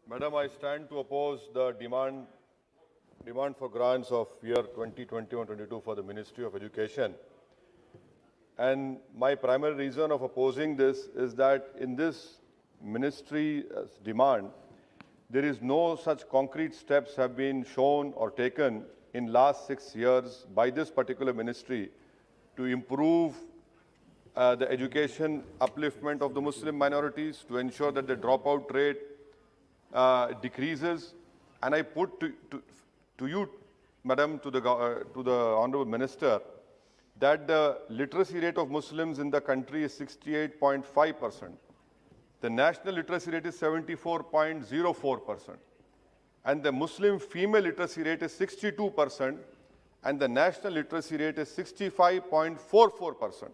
Madam, I stand to oppose the demand for grants of year 2021-22 for the Ministry of Education. And my primary reason of opposing this is that in this ministry's demand, there is no such concrete steps have been shown or taken in last 6 years by this particular ministry to improve the education upliftment of the Muslim minorities, to ensure that the dropout rate decreases. And I put to you, Madam, to the Honorable Minister, that the literacy rate of Muslims in the country is 68.5%. The national literacy rate is 74.04%. And the Muslim female literacy rate is 62%. And the national literacy rate is 65.44%.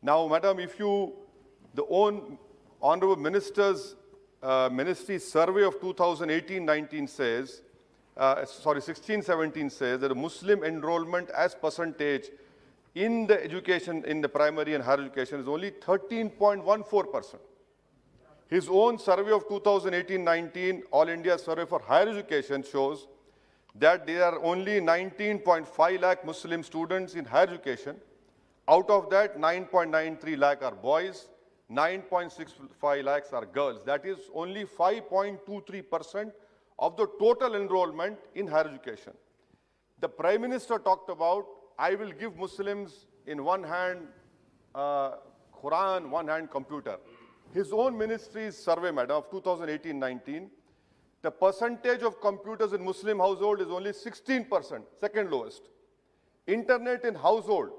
Now, Madam, if the Honorable Minister's Ministry survey of 2018-19 says, 16-17 says that the Muslim enrollment as percentage in the education, in the primary and higher education is only 13.14%. His own survey of 2018-19, All India Survey for Higher Education, shows that there are only 19.5 lakh Muslim students in higher education. Out of that, 9.93 lakh are boys, 9.65 lakhs are girls. That is only 5.23% of the total enrollment in higher education. The Prime Minister talked about, I will give Muslims in one hand Quran, one hand computer. His own ministry's survey, Madam, of 2018-19, the percentage of computers in Muslim household is only 16%, second lowest. Internet in household,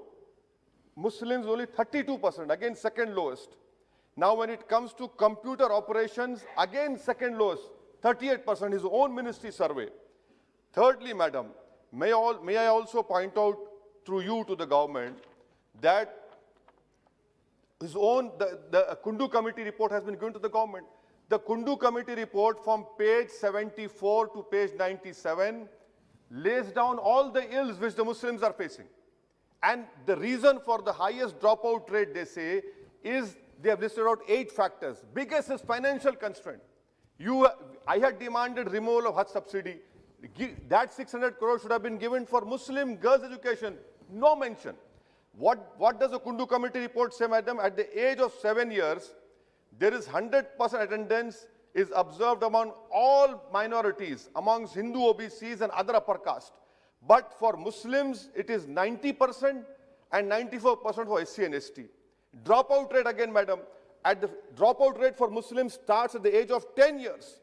Muslims only 32%, again second lowest. Now when it comes to computer operations, again second lowest, 38%, his own ministry survey. Thirdly, Madam, may I also point out through you to the government that his own, the Kundu Committee report has been given to the government. The Kundu Committee report from page 74 to page 97 lays down all the ills which the Muslims are facing. And the reason for the highest dropout rate, they say, is they have listed out 8 factors. Biggest is financial constraint. I had demanded removal of Hajj subsidy. That 600 crores should have been given for Muslim girls' education. No mention. What does the Kundu Committee report say, Madam? At the age of 7 years, there is 100% attendance is observed among all minorities, amongst Hindu OBCs and other upper caste. But for Muslims, it is 90% and 94% for SC and ST. Dropout rate again, Madam, at the dropout rate for Muslims starts at the age of 10 years.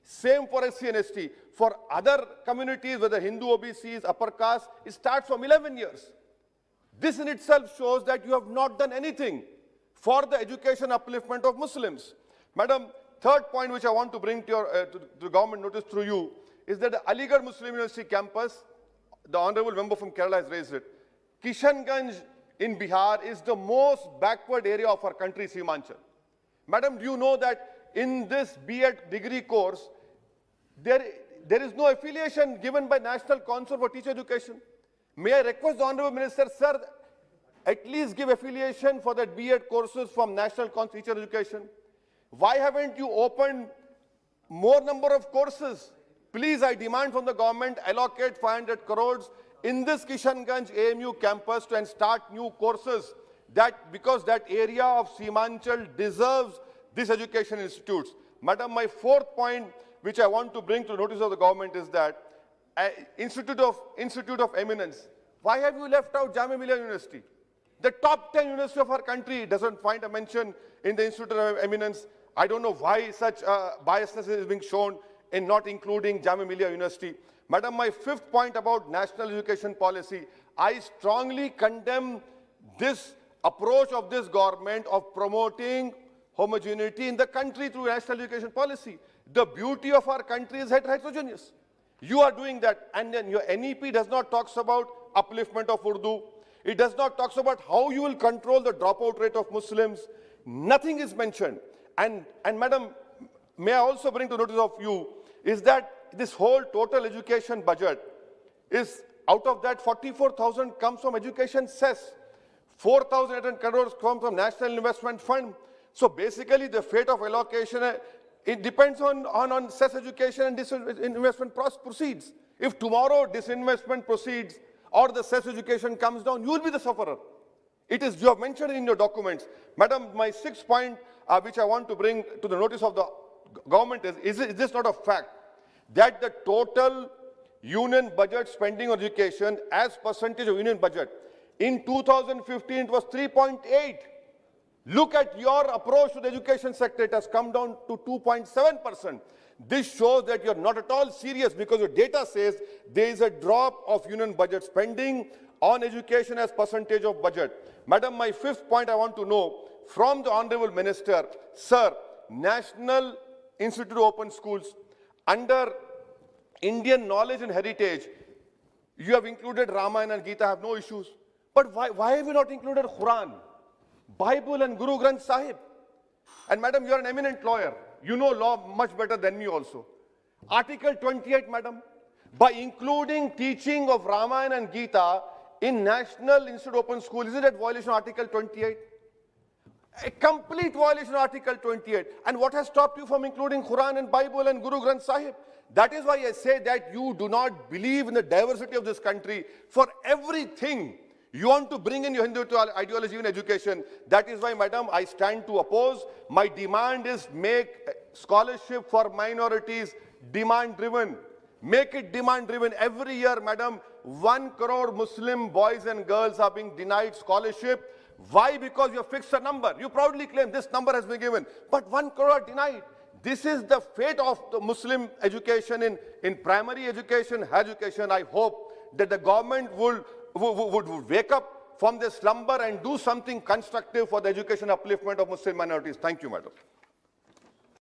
Same for SC and ST. For other communities, whether Hindu OBCs, upper caste, it starts from 11 years. This in itself shows that you have not done anything for the education upliftment of Muslims. Madam, third point which I want to bring to the government notice through you is that the Aligarh Muslim University campus, the Honorable Member from Kerala has raised it. Kishanganj in Bihar is the most backward area of our country, Simanchal. Madam, do you know that in this B.Ed degree course, there is no affiliation given by National Council for Teacher Education? May I request the Honorable Minister, sir, at least give affiliation for that B.Ed courses from National Council for Teacher Education? Why haven't you opened more number of courses? Please, I demand from the government, allocate 500 crores in this Kishanganj AMU campus and start new courses, because that area of Simanchal deserves these education institutes. Madam, my fourth point, which I want to bring to notice of the government, is that Institute of Eminence. Why have you left out Jamia Millia University? The top 10 university of our country doesn't find a mention in the Institute of Eminence. I don't know why such biasness is being shown in not including Jamia Millia University. Madam, my fifth point about national education policy, I strongly condemn this approach of this government of promoting homogeneity in the country through national education policy. The beauty of our country is heterogeneous. You are doing that, and then your NEP does not talk about upliftment of Urdu. It does not talk about how you will control the dropout rate of Muslims. Nothing is mentioned. And Madam, may I also bring to notice of you, is that this whole total education budget is, out of that 44,000 comes from education cess. 4,800 crores come from National Investment Fund. So basically the fate of allocation It depends on cess education and disinvestment proceeds. If tomorrow disinvestment proceeds or the cess education comes down, you will be the sufferer. It is, you have mentioned in your documents. Madam, my sixth point, which I want to bring to the notice of the government is this not a fact that the total union budget spending on education as percentage of union budget in 2015 it was 3.8. Look at your approach to the education sector. It has come down to 2.7%. This shows that you're not at all serious, because your data says there is a drop of union budget spending on education as percentage of budget. Madam, my fifth point I want to know from the Honorable Minister, sir, National Institute of Open Schools, under Indian knowledge and heritage, you have included Ramayana and Gita, I have no issues. But why have you not included Quran, Bible and Guru Granth Sahib? And madam, you are an eminent lawyer. You know law much better than me also. Article 28, madam, by including teaching of Ramayana and Gita in National Institute Open School, is it a violation of Article 28? A complete violation of Article 28. And what has stopped you from including Quran and Bible and Guru Granth Sahib? That is why I say that you do not believe in the diversity of this country. For everything, you want to bring in your Hindu ideology in education. That is why, madam, I stand to oppose. My demand is make scholarship for minorities demand-driven. Make it demand-driven. Every year, madam, 1 crore Muslim boys and girls are being denied scholarship. Why? Because you have fixed a number. You proudly claim this number has been given, but 1 crore are denied. This is the fate of the Muslim education in primary education, higher education. I hope that the government would wake up from their slumber and do something constructive for the education upliftment of Muslim minorities. Thank you, madam.